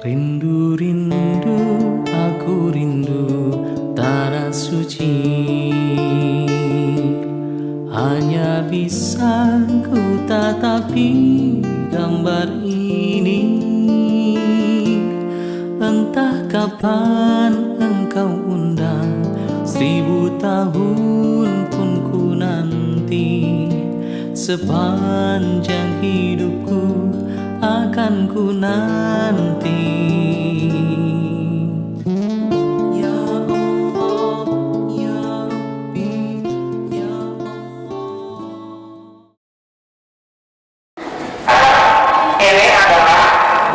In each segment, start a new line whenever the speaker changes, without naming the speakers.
Rindu, rindu, aku rindu tanah suci. Hanya bisa ku tatapi gambar ini. Entah kapan engkau undang, 1000 tahun pun ku nanti. Sepanjang hidupku akan ku nanti. Ya Allah, ya Rabbi, ya Allah.
Ini adalah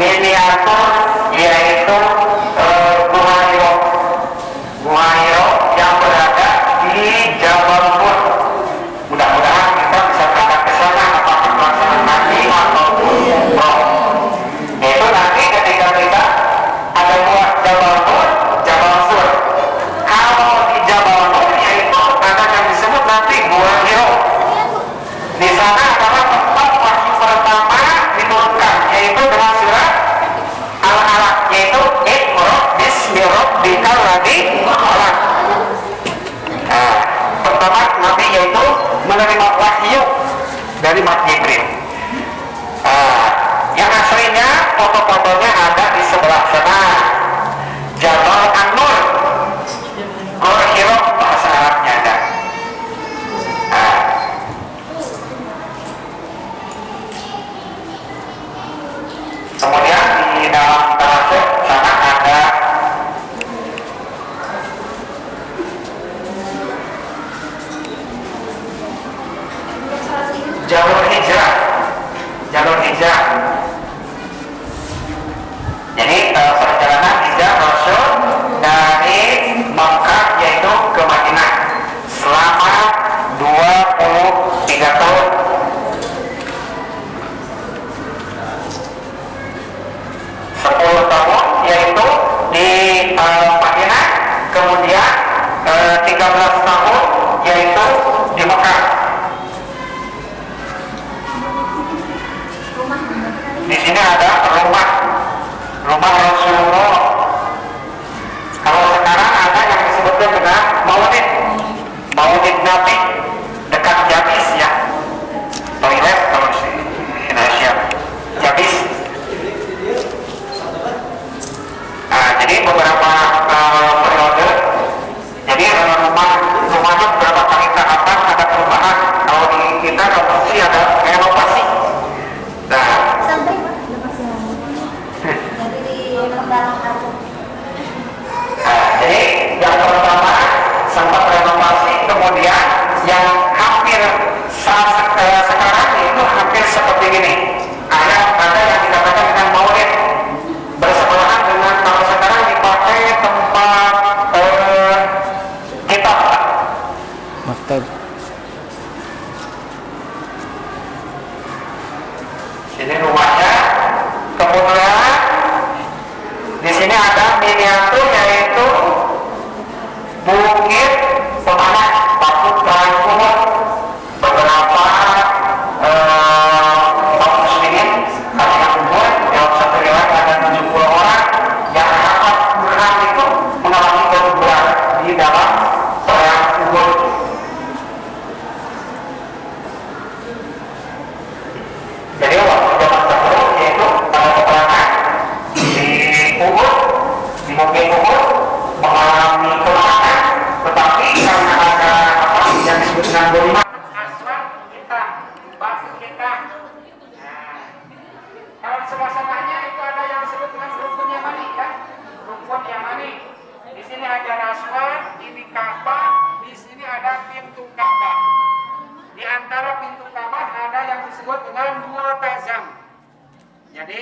miniatur, yaitu Gua Hiro. Gua Hiro yang berada di Jabal Nur. Mudah-mudahan kita bisa berangkat ke sana apakah pelaksanaan haji ataupun umroh. Itu nanti ketika kita ada dua Jabal Nur, Jabal Sur. Kalau di Jabal Nur yaitu ada yang disebut nanti Gua Hiro. Di sana adalah tempat wahyu pertama diturunkan, yaitu dengan surat Al-Alaq, yaitu Iqra bismi rabbikal ladzi khalaq. Nah, pertama Nabi yaitu menerima wahyu dari Malaikat Jibril. Yang aslinya foto-fotonya ada di sebelah sana. Jabal An-Nur, Gua Hiro bahasa Arabnya ada. Kemudian di dalam terasuk sana ada jalur hijrah. Jalur hijrah. Jadi perjalanan hijrah Rasul dari Makkah yaitu ke Madinah selama 23 tahun. Tahun yaitu di Madinah, kemudian 13 tahun yaitu di Mekah. Di sini ada rumah Rasulullah. Kalau sekarang ada yang disebutkan dengan Maulid Nabi dekat Jabis ya. Toilet kalau di Indonesia Jabis. Jadi beberapa periode, jadi rumahnya beberapa kali tahapan ada perubahan. Kalau di kita konstruksi ada renovasi. Nah,
sampai jadi di lembaran aku.
Jadi yang pertama sempat renovasi, kemudian yang hampir sekarang itu hampir seperti ini. Ada yang dikatakan dengan maulid bersebelahan dengan kalau sekarang dipakai tempat kitab.
Maktab.
Ini rumahnya. Kemudian di sini ada miniatur yaitu bukit pemanah Bakut Kumut. Beberapa kaum muslimin yang kubur dalam satu riwayat ada 70 orang yang dapat berhak itu mengalami keguguran di dalam perang kubur. Jadi waktu zaman dahulu yaitu pada peperangan di Uhud, di Bukit Uhud mengalami kemenangan, tetapi karena ada yang disebut dengan golimat aswad kita, batu kita. Kalau sebelah sananya itu ada yang disebut dengan rukun Yamani ya, rukun Yamani. Di sini ada aswad, ini Ka'bah, di sini ada pintu Ka'bah. Di antara pintu Ka'bah ada yang disebut dengan Multazam. Jadi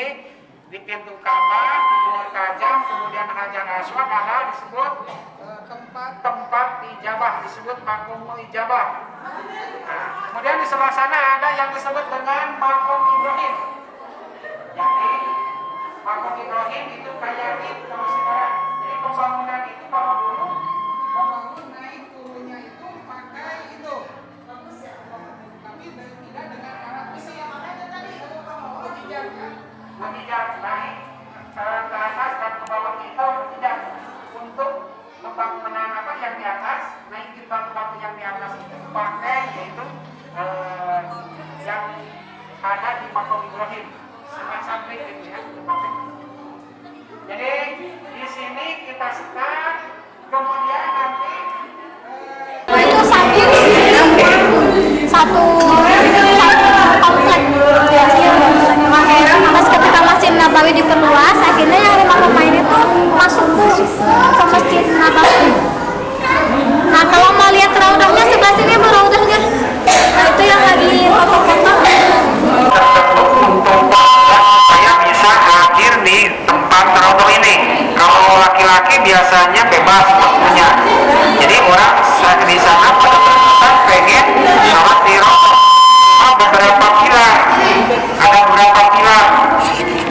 di pintu Ka'bah, Multazam, kemudian Hajar Aswad ada disebut tempat ijabah, disebut makom ijabah. Kemudian di sebelah sana ada yang disebut dengan makom Ibrahim. Jadi makom Ibrahim itu kayak ini kalau sekarang. Jadi pembangunan itu kalau dulu membangun naik turunnya itu pakai itu. Tapi tidak dengan alat besi yang ada tadi. Mujizat naik ke atas biasanya bebas waktunya. Jadi orang di sana pada berpesan pengen sholat di rokok. Beberapa pilar, ada beberapa pilar.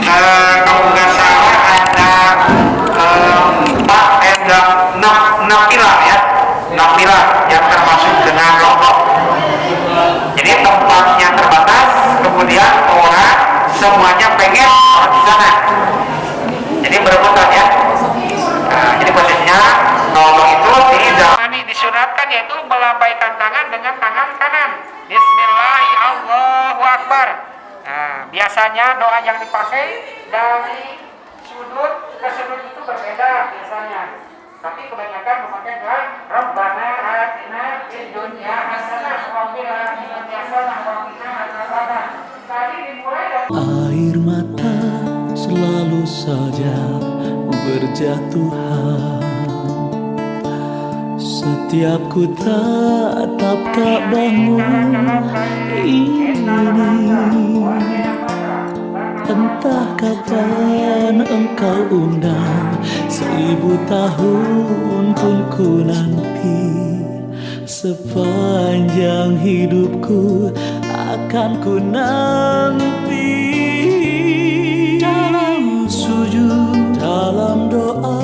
Kalau nggak salah ada 6 pilar ya, 6 pilar yang termasuk dengan rokok. Jadi tempatnya terbatas, kemudian orang semuanya pengen sholat di sana. Jadi berebutan ya. Jadi posisinya nolong itu disunatkan yaitu melambaikan tangan dengan tangan kanan. Bismillahirrahmanirrahim, Allahu Akbar. Biasanya doa yang dipakai dari sudut ke sudut itu berbeda biasanya. Tapi kebanyakan memakai doa Rabbana atina fid dunya hasanah wa fil akhirati hasanah wa qina adzabannar. Tadi dimulai dari
Air mata selalu saja berjatuhan. Setiap ku tatap Ka'bahmu ini, entah kapan engkau undang, 1000 tahun pun ku nanti. Sepanjang hidupku akan ku nanti. Dalam sujud, dalam doa,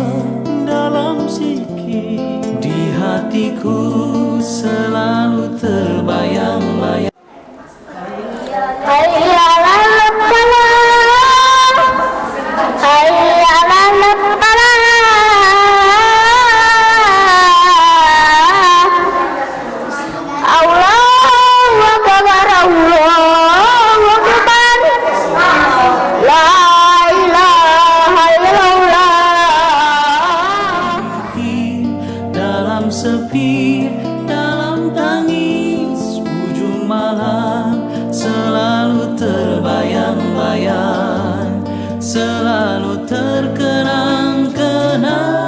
dalam zikir, di hatiku selalu terbayang-bayang.
Hayya 'alal falah, hayya 'alal falah. Allahu Akbar, Allahu Akbar. La ilaha illallah.
Dalam sepi, dalam tangis, ujung malam selalu terbayang-bayang, selalu terkenang-kenang.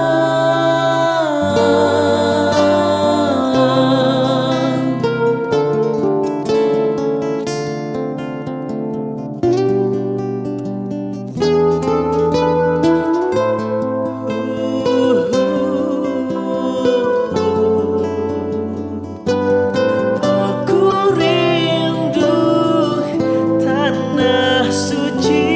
Aku rindu tanah suci.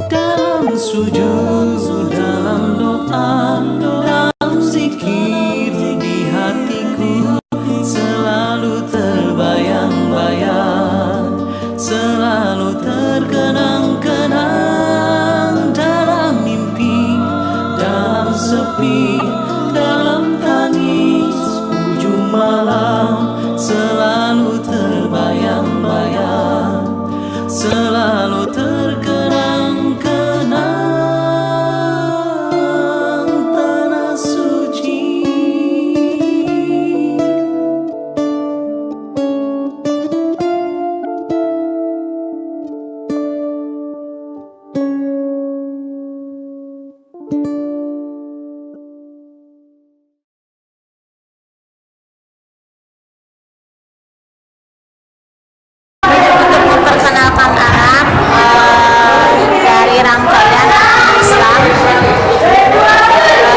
Dalam sujud, dalam doa, dalam zikir, di hatiku selalu terbayang-bayang, selalu terkenang-kenang. Dalam mimpi, dalam sepi, dalam tangis, ujung malam selalu terbayang-bayang, selalu terkenang-kenang tanah suci.
Untuk memperkenalkan anak dari rangkaian Islam,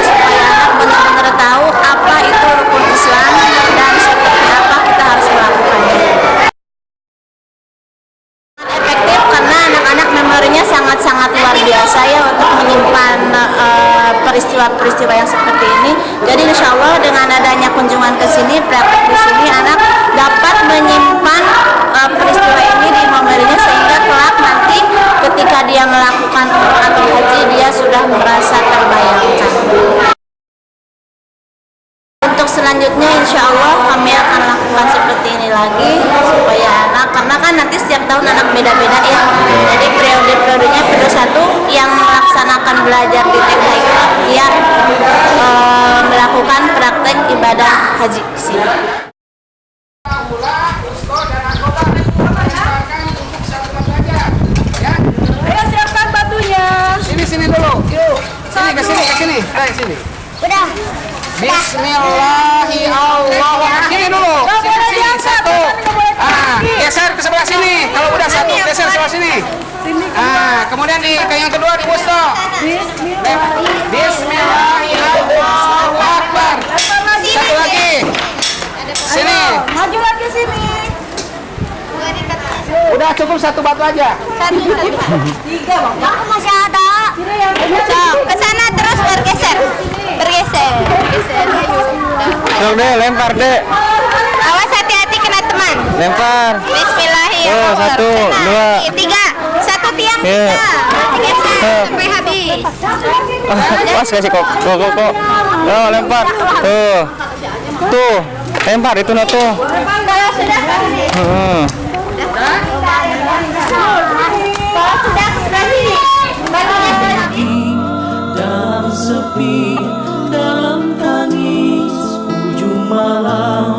supaya anak benar-benar tahu apa itu rukun Islam dan seperti apa kita harus melakukannya. Efektif karena anak-anak memorinya sangat-sangat luar biasa ya untuk menyimpan peristiwa-peristiwa yang seperti ini. Jadi insya Allah dengan adanya kunjungan ke sini, praktek di sini, anak dapat menyimpan peristiwa ini di memorinya sehingga kelak nanti ketika dia melakukan umrah atau haji dia sudah merasa terbayangkan. Untuk selanjutnya insya Allah kami akan lakukan seperti ini lagi supaya anak, karena kan nanti setiap tahun anak beda-beda ya. Jadi periode-periodenya periode 1 yang melaksanakan belajar di TK itu dia melakukan praktek ibadah haji di sini. Udah.
Bismillahirrahmanirrahim. Sini dulu. Sini, satu. Geser ke sebelah sini. Kalau udah satu, geser sebelah sini. Kemudian ke yang kedua di Busto. Bismillahirrahmanirrahim. Satu lagi. Sini.
Maju lagi sini.
Udah cukup satu batu aja.
Tiga, Bang. Aku masih ada. So, ke sana terus bergeser. Bergeser.
Dong deh, lempar deh.
Awas hati-hati kena teman.
Lempar.
Bismillahirrahmanirrahim.
Satu, dua.
Tiga. Satu tiang
Iya.
tiga. Geser sampai habis.
Mas kasih kok. Lempar. Tuh. Lempar itu no tuh.
Kalau sudah
Heeh.
kalau sudah sebelah sini. Baru geser.
dalam sepi, dalam tangis ujung malam.